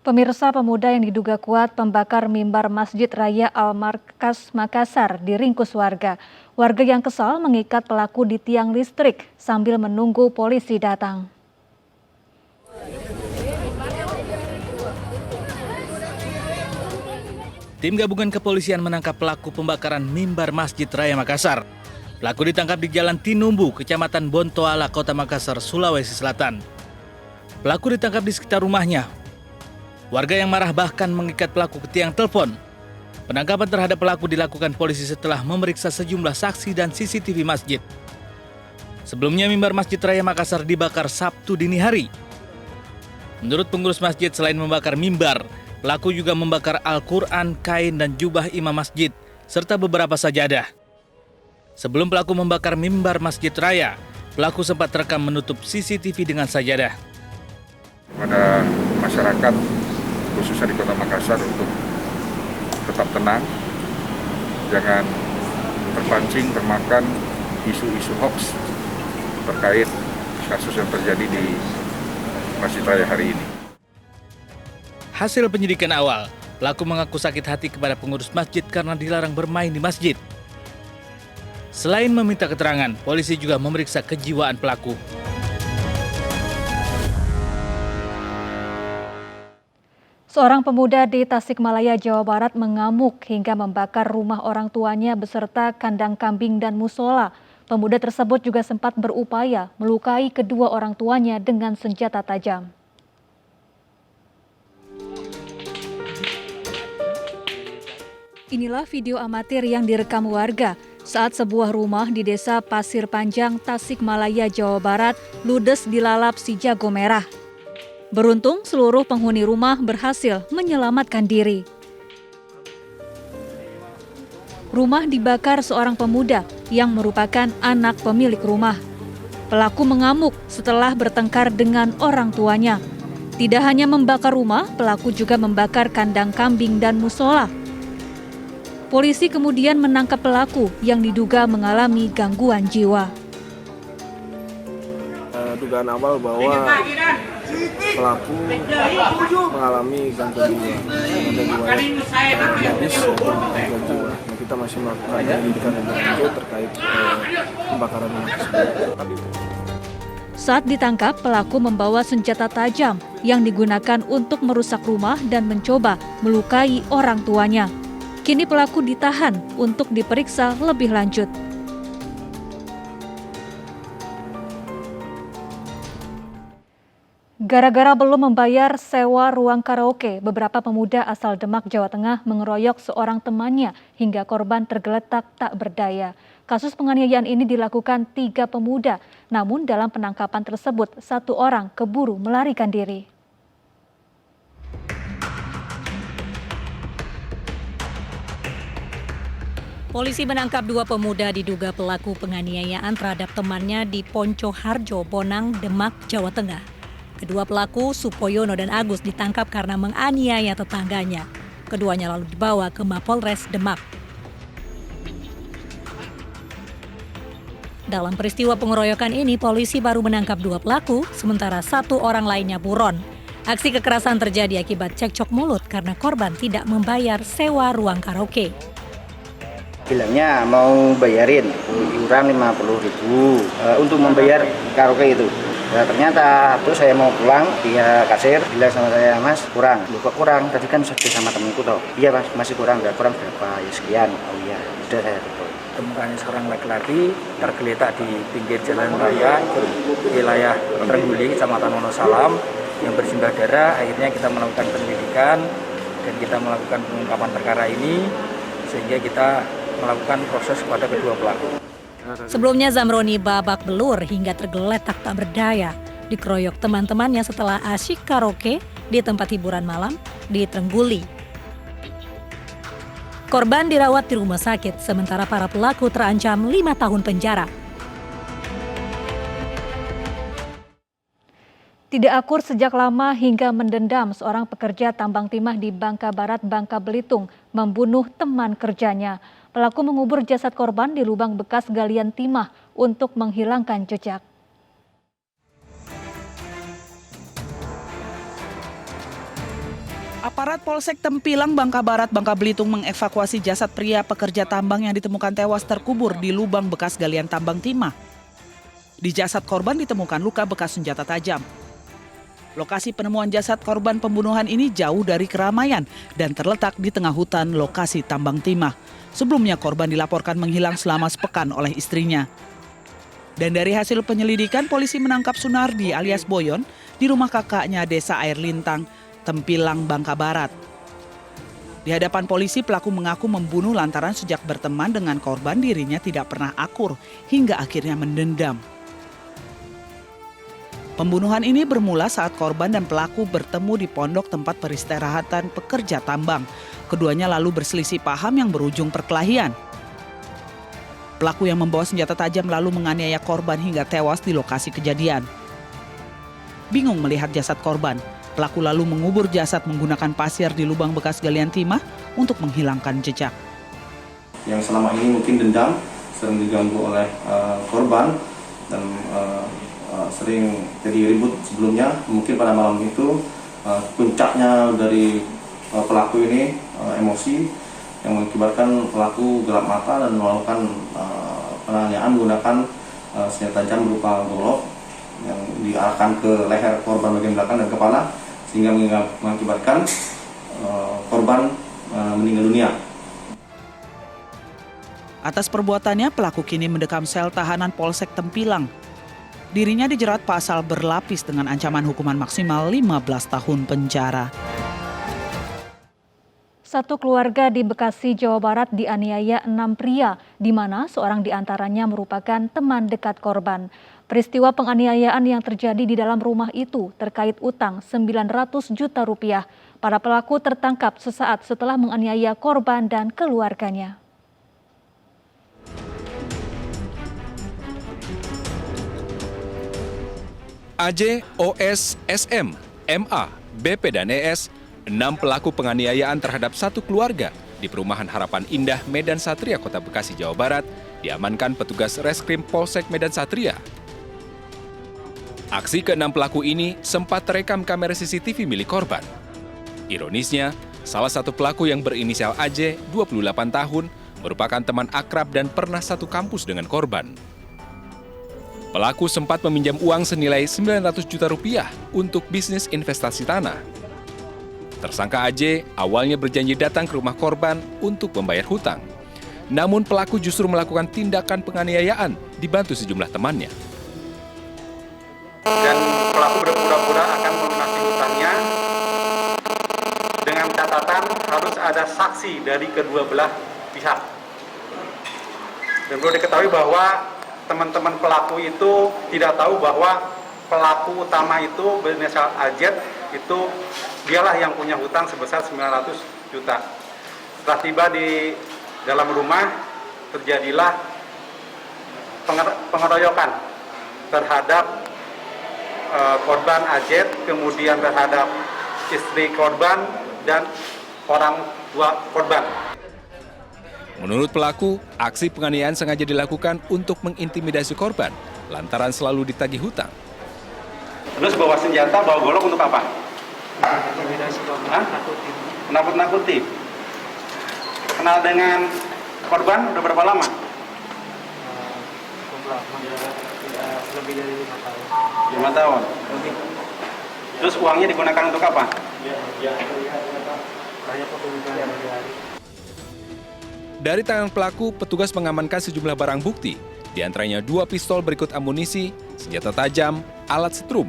Pemirsa, pemuda yang diduga kuat pembakar mimbar Masjid Raya Al-Markas Makassar diringkus warga. Warga yang kesal mengikat pelaku di tiang listrik sambil menunggu polisi datang. Tim gabungan kepolisian menangkap pelaku pembakaran mimbar Masjid Raya Makassar. Pelaku ditangkap di Jalan Tinumbu, Kecamatan Bontoala, Kota Makassar, Sulawesi Selatan. Pelaku ditangkap di sekitar rumahnya. Warga yang marah bahkan mengikat pelaku ke tiang telepon. Penangkapan terhadap pelaku dilakukan polisi setelah memeriksa sejumlah saksi dan CCTV masjid. Sebelumnya mimbar Masjid Raya Makassar dibakar Sabtu dini hari. Menurut pengurus masjid, selain membakar mimbar, pelaku juga membakar Al-Quran, kain, dan jubah imam masjid, serta beberapa sajadah. Sebelum pelaku membakar mimbar Masjid Raya, pelaku sempat terekam menutup CCTV dengan sajadah. Pada masyarakat, khususnya di Kota Makassar, untuk tetap tenang, jangan terpancing, termakan isu-isu hoax terkait kasus yang terjadi di Masjid Raya hari ini. Hasil penyidikan awal, pelaku mengaku sakit hati kepada pengurus masjid karena dilarang bermain di masjid. Selain meminta keterangan, polisi juga memeriksa kejiwaan pelaku. Seorang pemuda di Tasikmalaya, Jawa Barat mengamuk hingga membakar rumah orang tuanya beserta kandang kambing dan musola. Pemuda tersebut juga sempat berupaya melukai kedua orang tuanya dengan senjata tajam. Inilah video amatir yang direkam warga saat sebuah rumah di Desa Pasir Panjang, Tasikmalaya, Jawa Barat, ludes dilalap si jago merah. Beruntung seluruh penghuni rumah berhasil menyelamatkan diri. Rumah dibakar seorang pemuda yang merupakan anak pemilik rumah. Pelaku mengamuk setelah bertengkar dengan orang tuanya. Tidak hanya membakar rumah, pelaku juga membakar kandang kambing dan musola. Polisi kemudian menangkap pelaku yang diduga mengalami gangguan jiwa. Dugaan awal bahwa pelaku mengalami gangguan jiwa. Ada dua medis gangguan jiwa. Kita masih melakukan penyelidikan lebih lanjut terkait pembakaran rumah tersebut. Saat ditangkap, pelaku membawa senjata tajam yang digunakan untuk merusak rumah dan mencoba melukai orang tuanya. Kini pelaku ditahan untuk diperiksa lebih lanjut. Gara-gara belum membayar sewa ruang karaoke, beberapa pemuda asal Demak, Jawa Tengah mengeroyok seorang temannya hingga korban tergeletak tak berdaya. Kasus penganiayaan ini dilakukan 3 pemuda, namun dalam penangkapan tersebut 1 orang keburu melarikan diri. Polisi menangkap 2 pemuda diduga pelaku penganiayaan terhadap temannya di Ponco Harjo, Bonang, Demak, Jawa Tengah. Kedua pelaku, Supoyono dan Agus, ditangkap karena menganiaya tetangganya. Keduanya lalu dibawa ke Mapolres Demak. Dalam peristiwa pengeroyokan ini, polisi baru menangkap 2 pelaku, sementara 1 orang lainnya buron. Aksi kekerasan terjadi akibat cekcok mulut karena korban tidak membayar sewa ruang karaoke. Bilangnya mau bayarin iuran 50.000 untuk membayar karaoke itu. Nah, ternyata terus saya mau pulang, dia kasir bilang sama saya, "Mas, kurang." "Loh, kok kurang? Tadi kan sudah sama temanku toh." "Iya Mas, masih kurang." "Nggak kurang berapa?" "Ya sekian." "Oh iya, sudah saya tutup." Temukannya seorang laki-laki tergeletak di pinggir jalan raya wilayah Trengguli, Kecamatan Wonosalam, yang bersimbah darah. Akhirnya kita melakukan penyelidikan dan kita melakukan pengungkapan perkara ini sehingga kita melakukan proses kepada kedua pelaku. Sebelumnya Zamroni babak belur hingga tergeletak tak berdaya, dikeroyok teman-temannya setelah asyik karaoke di tempat hiburan malam di Trengguli. Korban dirawat di rumah sakit, sementara para pelaku terancam 5 tahun penjara. Tidak akur sejak lama hingga mendendam, seorang pekerja tambang timah di Bangka Barat, Bangka Belitung, membunuh teman kerjanya. Pelaku mengubur jasad korban di lubang bekas galian timah untuk menghilangkan jejak. Aparat Polsek Tempilang, Bangka Barat, Bangka Belitung mengevakuasi jasad pria pekerja tambang yang ditemukan tewas terkubur di lubang bekas galian tambang timah. Di jasad korban ditemukan luka bekas senjata tajam. Lokasi penemuan jasad korban pembunuhan ini jauh dari keramaian dan terletak di tengah hutan lokasi tambang timah. Sebelumnya korban dilaporkan menghilang selama sepekan oleh istrinya. Dan dari hasil penyelidikan, polisi menangkap Sunardi alias Boyon di rumah kakaknya Desa Air Lintang, Tempilang, Bangka Barat. Di hadapan polisi, pelaku mengaku membunuh lantaran sejak berteman dengan korban dirinya tidak pernah akur hingga akhirnya mendendam. Pembunuhan ini bermula saat korban dan pelaku bertemu di pondok tempat peristirahatan pekerja tambang. Keduanya lalu berselisih paham yang berujung perkelahian. Pelaku yang membawa senjata tajam lalu menganiaya korban hingga tewas di lokasi kejadian. Bingung melihat jasad korban, pelaku lalu mengubur jasad menggunakan pasir di lubang bekas galian timah untuk menghilangkan jejak. Yang selama ini mungkin dendam, sering diganggu oleh korban dan sering jadi ribut sebelumnya. Mungkin pada malam itu puncaknya dari pelaku ini emosi yang mengakibatkan pelaku gelap mata dan melakukan penganiayaan menggunakan senjata tajam berupa golok yang diarahkan ke leher korban bagian belakang dan kepala sehingga mengakibatkan korban meninggal dunia. Atas perbuatannya, pelaku kini mendekam sel tahanan Polsek Tempilang. Dirinya dijerat pasal berlapis dengan ancaman hukuman maksimal 15 tahun penjara. Satu keluarga di Bekasi, Jawa Barat dianiaya 6 pria, di mana seorang diantaranya merupakan teman dekat korban. Peristiwa penganiayaan yang terjadi di dalam rumah itu terkait utang 900 juta rupiah. Para pelaku tertangkap sesaat setelah menganiaya korban dan keluarganya. AJ, OS, SM, MA, BP, dan ES, 6 pelaku penganiayaan terhadap satu keluarga di Perumahan Harapan Indah, Medan Satria, Kota Bekasi, Jawa Barat, diamankan petugas Reskrim Polsek Medan Satria. Aksi ke-6 pelaku ini sempat terekam kamera CCTV milik korban. Ironisnya, salah satu pelaku yang berinisial AJ, 28 tahun, merupakan teman akrab dan pernah satu kampus dengan korban. Pelaku sempat meminjam uang senilai 900 juta rupiah untuk bisnis investasi tanah. Tersangka AJ awalnya berjanji datang ke rumah korban untuk membayar hutang. Namun pelaku justru melakukan tindakan penganiayaan dibantu sejumlah temannya. Dan pelaku berpura-pura akan melunasi hutangnya dengan catatan harus ada saksi dari kedua belah pihak. Dan perlu diketahui bahwa teman-teman pelaku itu tidak tahu bahwa pelaku utama itu berinisial AJ itu dialah yang punya hutang sebesar 900 juta. Setelah tiba di dalam rumah terjadilah pengeroyokan terhadap korban AJ, kemudian terhadap istri korban dan orang tua korban. Menurut pelaku, aksi penganiayaan sengaja dilakukan untuk mengintimidasi korban lantaran selalu ditagih hutang. Terus bawa senjata, bawa golok untuk apa? Nakut-nakuti. Kenal dengan korban udah berapa lama? Lebih dari 5 tahun. 5 tahun. Terus uangnya digunakan untuk apa? Banyak pekerjaan sehari-hari. Dari tangan pelaku, petugas mengamankan sejumlah barang bukti, di antaranya 2 pistol berikut amunisi, senjata tajam, alat setrum,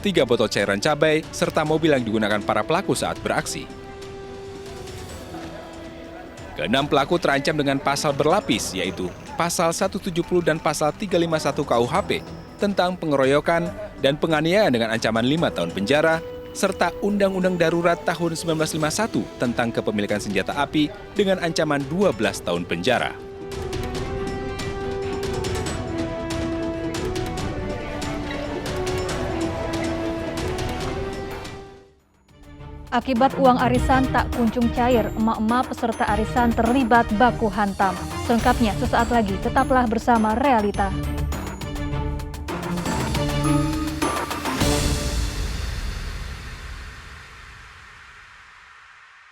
3 botol cairan cabai, serta mobil yang digunakan para pelaku saat beraksi. Ke-6 pelaku terancam dengan pasal berlapis, yaitu pasal 170 dan pasal 351 KUHP tentang pengeroyokan dan penganiayaan dengan ancaman 5 tahun penjara, serta Undang-Undang Darurat tahun 1951 tentang kepemilikan senjata api dengan ancaman 12 tahun penjara. Akibat uang arisan tak kunjung cair, emak-emak peserta arisan terlibat baku hantam. Selengkapnya sesaat lagi, tetaplah bersama Realita.